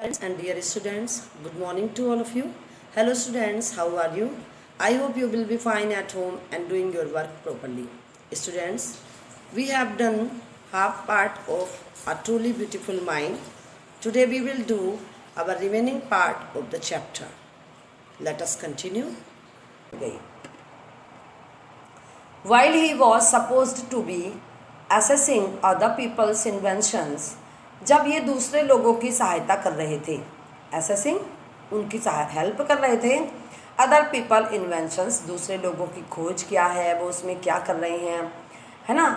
Friends and dear students, good morning to all of you. Hello students, how are you? I hope you will be fine at home and doing your work properly. Students, we have done half part of A Truly Beautiful Mind. Today we will do our remaining part of the chapter. Let us continue. While he was supposed to be assessing other people's inventions, जब ये दूसरे लोगों की सहायता कर रहे थे, assessing उनकी हेल्प कर रहे थे, अदर पीपल इन्वेंशंस दूसरे लोगों की खोज क्या है, वो उसमें क्या कर रहे हैं, है ना।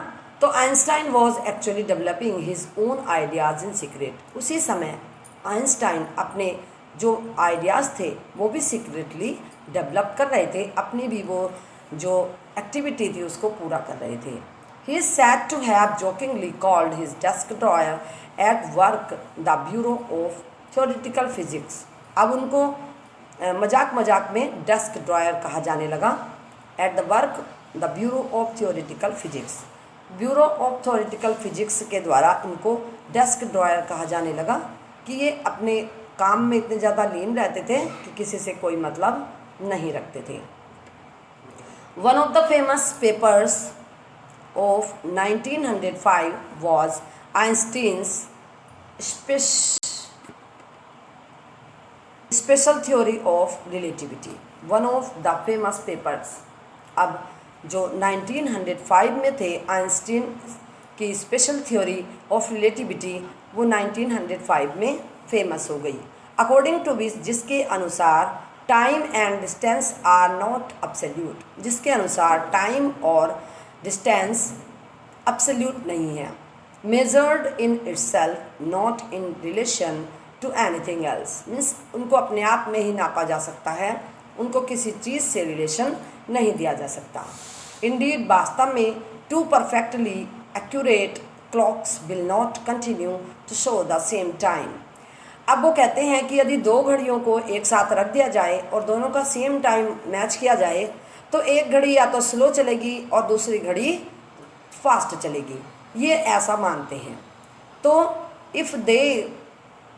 तो Einstein was actually developing his own ideas in secret. उसी समय आइंस्टाइन अपने जो आइडियाज़ थे वो भी सीक्रेटली डेवलप कर रहे थे, अपनी भी वो जो एक्टिविटी थी उसको पूरा कर रहे थे। He is said to have jokingly called his desk drawer at work the Bureau of Theoretical Physics. अब उनको मजाक मजाक में डेस्क ड्रॉयर कहा जाने लगा। At the work the bureau of theoretical physics, bureau of theoretical physics के द्वारा इनको डेस्क ड्रॉयर कहा जाने लगा कि ये अपने काम में इतने ज़्यादा लीन रहते थे कि किसी से कोई मतलब नहीं रखते थे। One of the famous papers of 1905 was Einstein's special theory of relativity. One of the famous papers, अब जो 1905 में थे आइंस्टीन की स्पेशल थ्योरी ऑफ रिलेटिविटी, वो 1905 में फेमस हो गई। अकॉर्डिंग टू विच, जिसके अनुसार time and distance are not absolute, जिसके अनुसार टाइम और डिस्टेंस एब्सोल्यूट नहीं है। Measured in itself not in relation to anything else, means उनको अपने आप में ही नापा जा सकता है, उनको किसी चीज़ से रिलेशन नहीं दिया जा सकता। इंडीड, वास्तव में two perfectly accurate clocks will not continue to show the same time. अब वो कहते हैं कि यदि दो घड़ियों को एक साथ रख दिया जाए और दोनों का सेम टाइम मैच किया जाए तो एक घड़ी या तो स्लो चलेगी और दूसरी घड़ी फास्ट चलेगी, ये ऐसा मानते हैं। तो इफ़ दे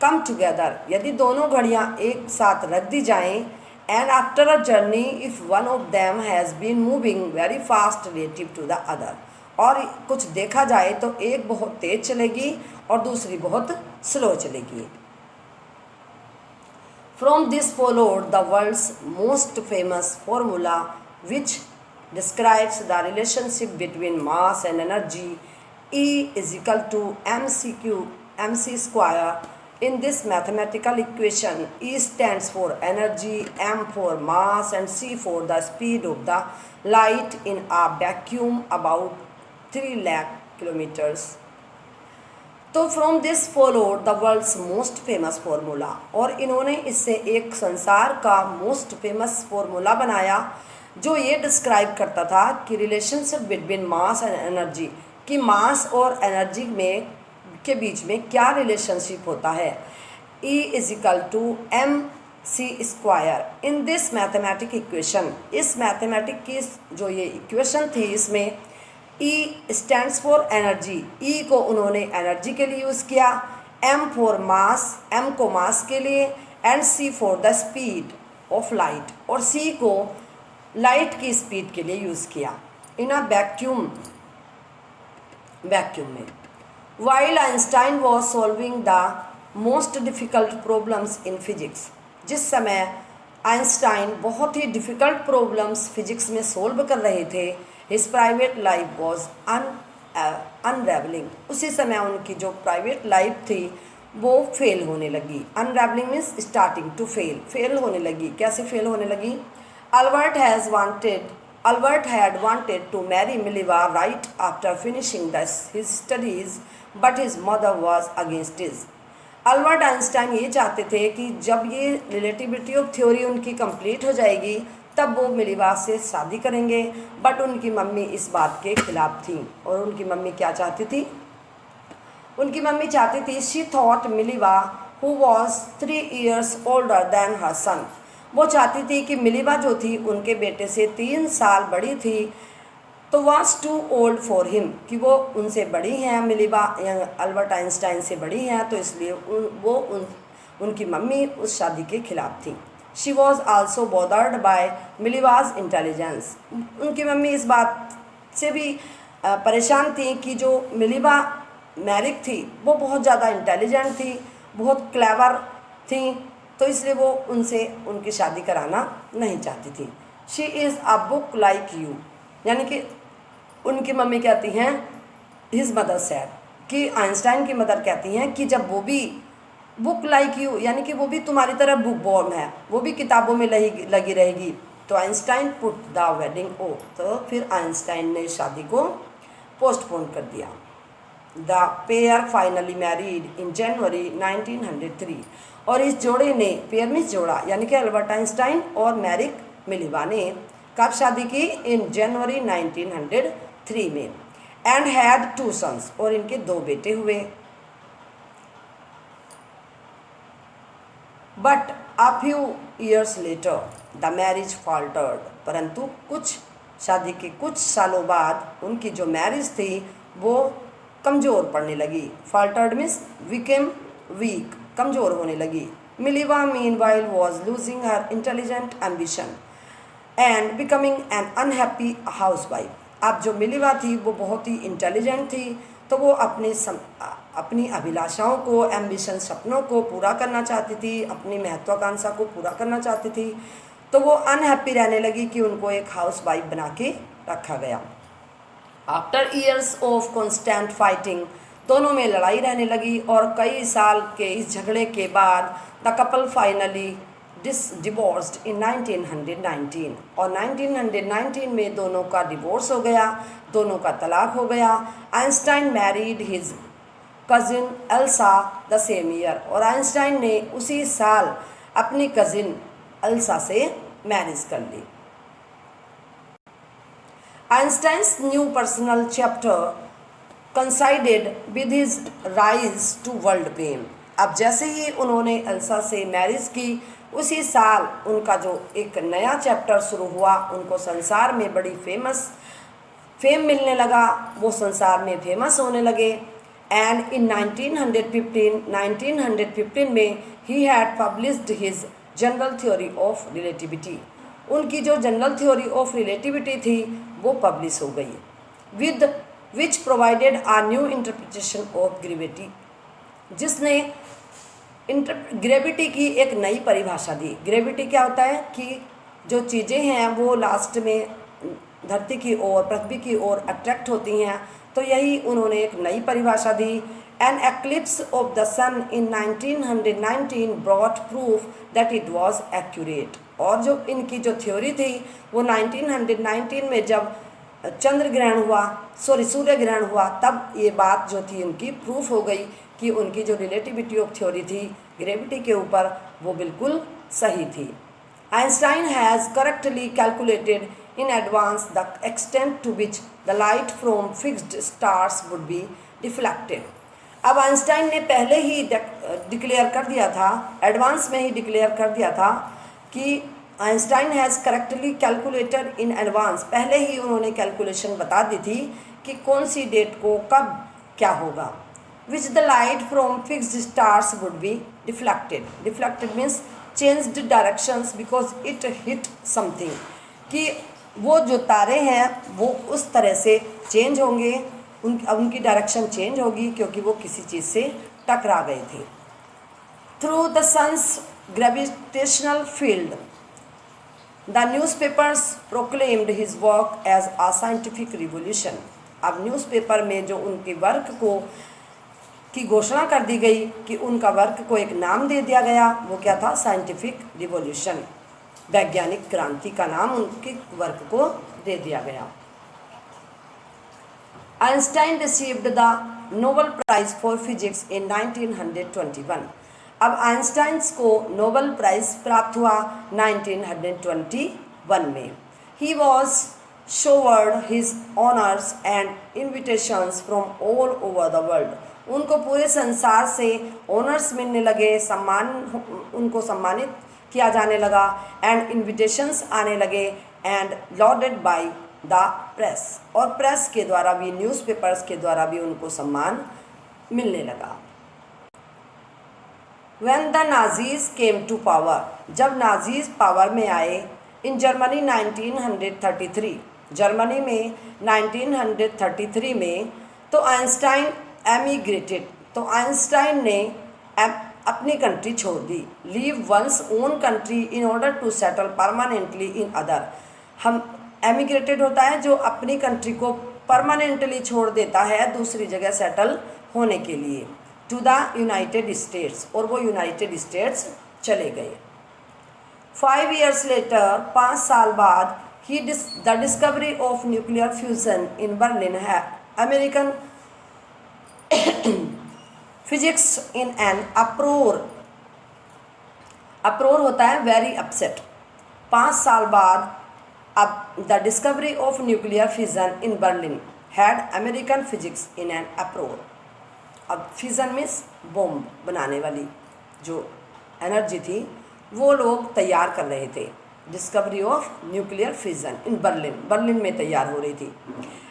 कम टुगेदर, यदि दोनों घड़ियाँ एक साथ रख दी जाएं, and after a journey if one of them has been moving very fast relative to the other, और कुछ देखा जाए तो एक बहुत तेज़ चलेगी और दूसरी बहुत स्लो चलेगी। From this followed the world's most famous formula which describes the relationship between mass and energy, E is equal to mc square. In this mathematical equation, E stands for energy, M for mass and C for the speed of the light in a vacuum about 3 lakh kilometers. तो from this followed the world's most famous formula, और इन्होंने इससे एक संसार का most famous formula बनाया जो ये डिस्क्राइब करता था कि relationship between mass and energy, कि मास और एनर्जी में के बीच में क्या रिलेशनशिप होता है। E is equal to mc square. In this mathematic equation, इस मैथमेटिक की जो ये इक्वेशन थी इसमें E stands for energy, E को उन्होंने एनर्जी के लिए यूज़ किया, M फॉर मास, M को मास के लिए, and C for the speed of light, और C को लाइट की स्पीड के लिए यूज़ किया इन अ वैक्यूम में। While Einstein was solving the most difficult problems in physics, जिस समय आइंस्टाइन बहुत ही डिफ़िकल्ट प्रॉब्लम्स फिजिक्स में सोल्व कर रहे थे, his private life was unravelling, उसी समय उनकी जो प्राइवेट लाइफ थी वो फेल होने लगी। Unravelling means starting to fail होने लगी। कैसे फेल होने लगी? Albert had wanted to marry Mileva right after finishing his studies, but his mother was against it. Albert Einstein ये चाहते थे कि जब ये रिलेटिविटी ऑफ थ्योरी उनकी कंप्लीट हो जाएगी तब वो मिलीवा से शादी करेंगे, बट उनकी मम्मी इस बात के खिलाफ थी। और उनकी मम्मी क्या चाहती थी? उनकी मम्मी चाहती थी, she thought Mileva who was 3 years older than her son, वो चाहती थी कि मिलीवा जो थी उनके बेटे से 3 साल बड़ी थी, तो was too old for him, कि वो उनसे बड़ी हैं, मिलीवा अल्बर्ट आइंस्टाइन से बड़ी हैं, तो इसलिए उनकी मम्मी उस शादी के खिलाफ थी। She was also bothered by Mileva's intelligence. उनकी मम्मी इस बात से भी परेशान थी कि जो मिलीवा मैरिक थी वो बहुत ज़्यादा इंटेलिजेंट थी, बहुत क्लेवर थी, तो इसलिए वो उनसे उनकी शादी कराना नहीं चाहती थी। She is a book like you, यानी कि उनकी मम्मी कहती हैं, हिज मदर सैड, कि आइंस्टाइन की मदर कहती हैं कि जब वो भी बुक लाइक यू, यानी कि वो भी तुम्हारी तरह बुक बॉर्न है, वो भी किताबों में लगी रहेगी, तो Einstein put the wedding off, तो फिर आइंस्टाइन ने शादी को पोस्टपोन कर दिया। The pair finally married in January 1903, और इस जोड़े ने, पेयर मीन्स जोड़ा, यानी कि अल्बर्ट आइंस्टाइन और मैरिक मिलीवा ने कब शादी की? इन जनवरी 1903 में। एंड हैड 2 सन्स, और इनके 2 बेटे हुए। But a few years later the marriage faltered, परंतु शादी के कुछ सालों बाद उनकी जो मैरिज थी वो कमज़ोर पड़ने लगी। फॉल्टर्ड मीन्स बिकेम वीक, कमज़ोर होने लगी। Mileva meanwhile was losing her intelligent ambition and becoming an unhappy housewife. अब जो मिलीवा थी वो बहुत ही इंटेलिजेंट थी, तो वो अपनी अभिलाषाओं को, एम्बिशन, सपनों को पूरा करना चाहती थी, अपनी महत्वाकांक्षा को पूरा करना चाहती थी, तो वो अनहैप्पी रहने लगी कि उनको एक हाउसवाइफ बना के रखा गया। After years of constant fighting, दोनों में लड़ाई रहने लगी, और कई साल के इस झगड़े के बाद द कपल फाइनली डिवोर्स्ड इन 1919, और 1919 में दोनों का डिवोर्स हो गया, दोनों का तलाक हो गया। Einstein married his cousin Elsa the same year, और आइंस्टाइन ने उसी साल अपनी कजिन एल्सा से मैरिज कर ली। Einstein's new personal chapter coincided with his rise to world fame. अब जैसे ही उन्होंने एल्सा से मैरिज की, उसी साल उनका जो एक नया चैप्टर शुरू हुआ, उनको संसार में बड़ी फेम मिलने लगा, वो संसार में फेमस होने लगे। एंड इन 1915 में he had published his general theory of relativity. उनकी जो जनरल थ्योरी ऑफ रिलेटिविटी थी वो पब्लिश हो गई, with which provided a new interpretation of gravity, जिसने ग्रेविटी की एक नई परिभाषा दी। ग्रेविटी क्या होता है कि जो चीज़ें हैं वो लास्ट में धरती की ओर, पृथ्वी की ओर अट्रैक्ट होती हैं, तो यही उन्होंने एक नई परिभाषा दी। An eclipse of the sun in 1919 brought proof that it was accurate, और जो इनकी जो थ्योरी थी वो 1919 में जब सूर्य ग्रहण हुआ, तब ये बात जो थी उनकी प्रूफ हो गई कि उनकी जो रिलेटिविटी ऑफ थ्योरी थी ग्रेविटी के ऊपर, वो बिल्कुल सही थी। Einstein has correctly calculated in advance the extent to which the light from fixed stars would be deflected। अब आइंस्टाइन ने पहले ही डिक्लेयर कर दिया था, एडवांस में ही डिक्लेयर कर दिया था कि Einstein has correctly calculated in advance, पहले ही उन्होंने कैलकुलेशन बता दी थी कि कौन सी डेट को कब क्या होगा। Which the light from fixed stars would be deflected. Deflected means changed directions because it hit something, कि वो जो तारे हैं वो उस तरह से चेंज होंगे, उनकी डायरेक्शन चेंज होगी क्योंकि वो किसी चीज़ से टकरा गए थे। Through the sun's gravitational field the newspapers proclaimed his work as a scientific revolution. अब न्यूज़पेपर में जो उनके वर्क की घोषणा कर दी गई कि उनका वर्क को एक नाम दे दिया गया, वो क्या था? साइंटिफिक रिवोल्यूशन, वैज्ञानिक क्रांति का नाम उनके वर्क को दे दिया गया। Einstein received the Nobel Prize for physics in 1921। अब आइंस्टाइन्स को नोबेल प्राइज प्राप्त हुआ 1921 में। He was showered his honours and invitations from all over the world. उनको पूरे संसार से ऑनर्स मिलने लगे, उनको सम्मानित किया जाने लगा, एंड इन्विटेशंस आने लगे, and loaded by the press, और प्रेस के द्वारा भी, न्यूज़पेपर्स के द्वारा भी उनको सम्मान मिलने लगा। When the Nazis came to power, जब नाजीज पावर में आए इन जर्मनी 1933, जर्मनी में 1933 में, तो आइंस्टाइन एमिग्रेटेड, तो आइंस्टाइन ने अपनी कंट्री छोड़ दी। Leave one's own country in order to settle permanently in other, हम एमिग्रेटेड होता है जो अपनी कंट्री को परमानेंटली छोड़ देता है दूसरी जगह सेटल होने के लिए, टू द यूनाइटेड स्टेट्स, और वो यूनाइटेड स्टेट्स चले गए। 5 years later, 5 साल बाद, the discovery of nuclear fusion in Berlin है American physics in an uproar, uproar होता है वेरी अपसेट। 5 साल बाद अब the discovery of nuclear fusion in Berlin had American physics in an uproar. अब फ्यूजन मीन्स बॉम्ब बनाने वाली जो एनर्जी थी वो लोग तैयार कर रहे थे। Discovery of nuclear fusion in Berlin, Berlin में तैयार हो रही थी।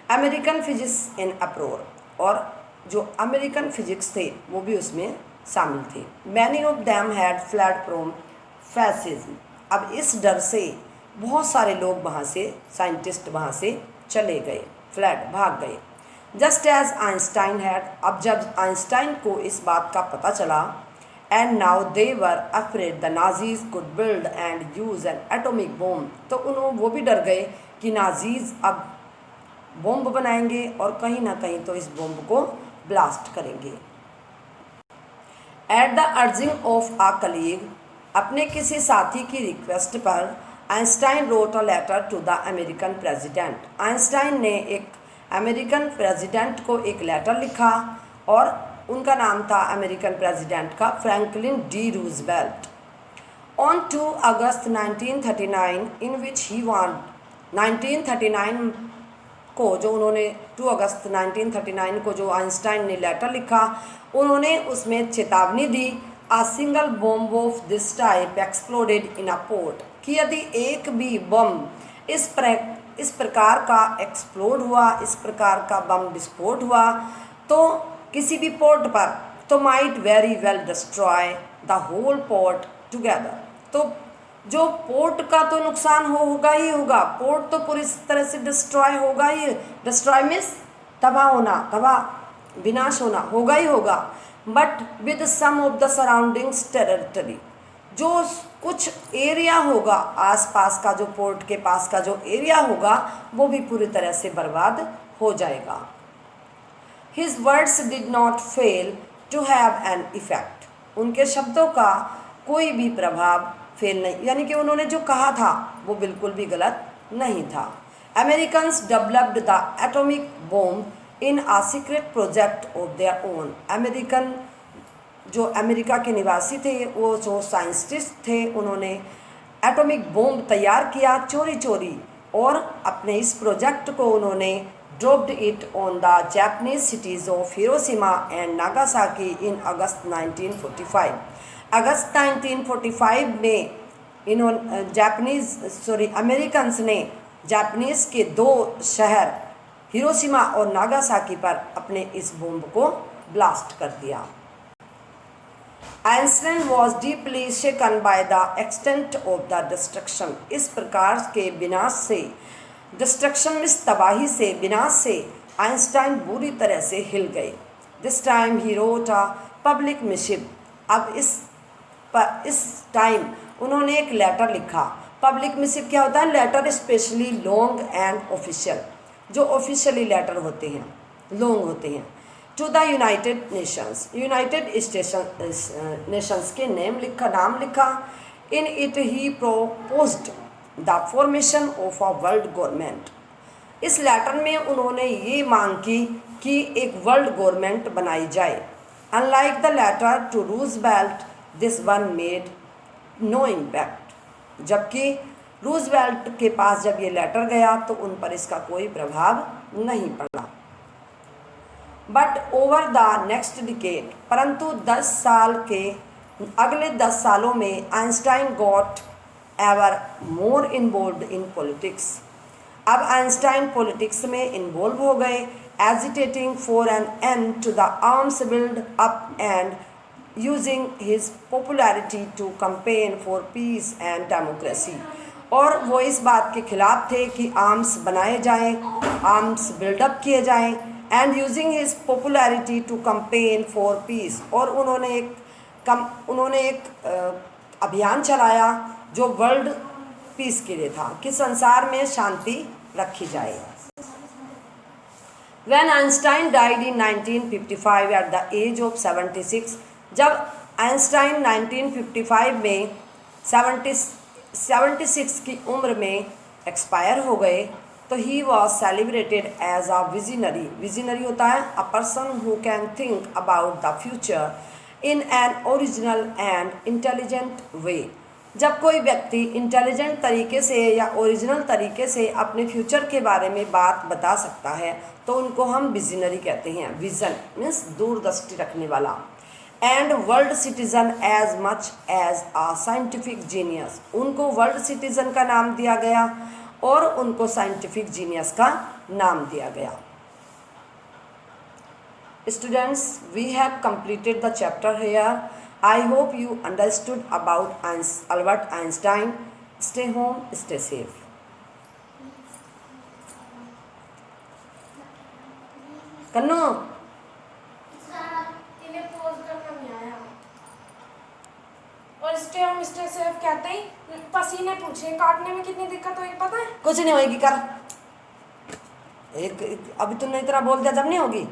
अमेरिकन फिजिक्स इन अप्रोर, और जो अमेरिकन फिजिक्स थे वो भी उसमें शामिल थे। Many of them had fled from fascism, अब इस डर से बहुत सारे लोग वहाँ से, साइंटिस्ट वहाँ से चले गए, फ्लैड भाग गए। जस्ट एज आइंस्टाइन हैड, अब जब आइंस्टाइन को इस बात का पता चला, and now they were afraid the Nazis could build and use N atomic bomb, तो उन्होंने वो भी डर गए कि नाजीज अब बॉम्ब बनाएंगे और कहीं ना कहीं तो इस बॉम्ब को ब्लास्ट करेंगे। At the urging of a colleague, अपने किसी साथी की रिक्वेस्ट पर Einstein wrote a letter to the American president, Einstein ने एक अमेरिकन प्रेसिडेंट को एक लेटर लिखा और उनका नाम था अमेरिकन प्रेसिडेंट का Franklin D Roosevelt. On 2 August 1939 in which he want, 1939 को जो उन्होंने 2 अगस्त 1939 को जो आइंस्टाइन ने लेटर लिखा, उन्होंने उसमें चेतावनी दी, a single bomb of this type exploded in a port, कि यदि एक भी बम इस प्रकार का एक्सप्लोड हुआ, इस प्रकार का बम विस्फोट हुआ तो किसी भी पोर्ट पर, तो might very well destroy the whole port together, तो जो पोर्ट का तो नुकसान होगा ही होगा, पोर्ट तो पूरी तरह से डिस्ट्रॉय होगा ही, डिस्ट्रॉय मीन्स तबाह होना, तबाह विनाश होना होगा ही होगा, but with some of the surroundings territory, जो कुछ एरिया होगा आसपास का, जो पोर्ट के पास का जो एरिया होगा वो भी पूरी तरह से बर्बाद हो जाएगा। His words did not fail to have an effect, उनके शब्दों का कोई भी प्रभाव फेल नहीं, यानी कि उन्होंने जो कहा था वो बिल्कुल भी गलत नहीं था। Americans developed the atomic bomb in a secret project of their own, American जो अमेरिका के निवासी थे, वो जो साइंटिस्ट थे, उन्होंने एटॉमिक बॉम्ब तैयार किया चोरी चोरी, और अपने इस प्रोजेक्ट को उन्होंने dropped it on the Japanese cities of Hiroshima and Nagasaki in August 1945। अगस्त 1945 में अमेरिकन्स ने जापानीज के 2 शहर हिरोशिमा और नागासाकी पर अपने इस बॉम्ब को ब्लास्ट कर दिया। Einstein was deeply shaken by the extent of the destruction, इस प्रकार के विनाश से, डिस्ट्रक्शन मीन्स तबाही से, विनाश से आइंस्टाइन बुरी तरह से हिल गए। This time he wrote a public massive, अब इस टाइम उन्होंने एक लेटर लिखा। पब्लिक मिसिव क्या होता है? Letter specially long and official, जो ऑफिशियली लेटर होते हैं, लॉन्ग होते हैं, to the United Nations, United Nations के नाम लिखा। In it he proposed the formation of a world government, इस लेटर में उन्होंने ये मांग की कि एक वर्ल्ड गवर्नमेंट बनाई जाए। Unlike the letter to Roosevelt this one made no impact, जबकि रूजवेल्ट के पास जब ये लेटर गया तो उन पर इसका कोई प्रभाव नहीं पड़ा। But over the next decade, परंतु 10 साल के अगले 10 सालों में Einstein got ever more involve in politics, अब आइंस्टाइन पॉलिटिक्स में इन्वॉल्व हो गए, agitating for an end to the arms build up and using his popularity to campaign for peace and democracy. और वो इस बात के खिलाफ थे कि आर्म्स बनाए जाएं, आर्म्स बिल्डअप किए जाएं, and using his popularity to campaign for peace. और उन्होंने एक अभियान चलाया जो वर्ल्ड पीस के लिए था, कि संसार में शांति रखी जाए। When Einstein died in 1955 at the age of 76, जब आइंस्टाइन 1955 में 76 की उम्र में एक्सपायर हो गए, तो he was celebrated as a visionary. Visionary होता है a person who can think about the future in an original and intelligent way. जब कोई व्यक्ति इंटेलिजेंट तरीके से या ओरिजिनल तरीके से अपने फ्यूचर के बारे में बात बता सकता है तो उनको हम विजनरी कहते हैं। विजन मीन्स दूरदृष्टि रखने वाला। And world citizen as much as a scientific genius, उनको वर्ल्ड सिटीजन का नाम दिया गया और उनको साइंटिफिक जीनियस का नाम दिया गया। Students, we have completed the chapter here. I hope you understood about Albert Einstein. Stay home, stay safe. कन्नू इन्हें पोज करना नहीं आया। और स्टे होम स्टे सेफ कहते ही पसीने पूछे काटने में कितनी दिक्कत होगी पता है? कुछ नहीं होगी, कर एक अभी तुमने इतना बोल दिया जब नहीं होगी।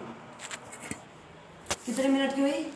कितने मिनट की हुई?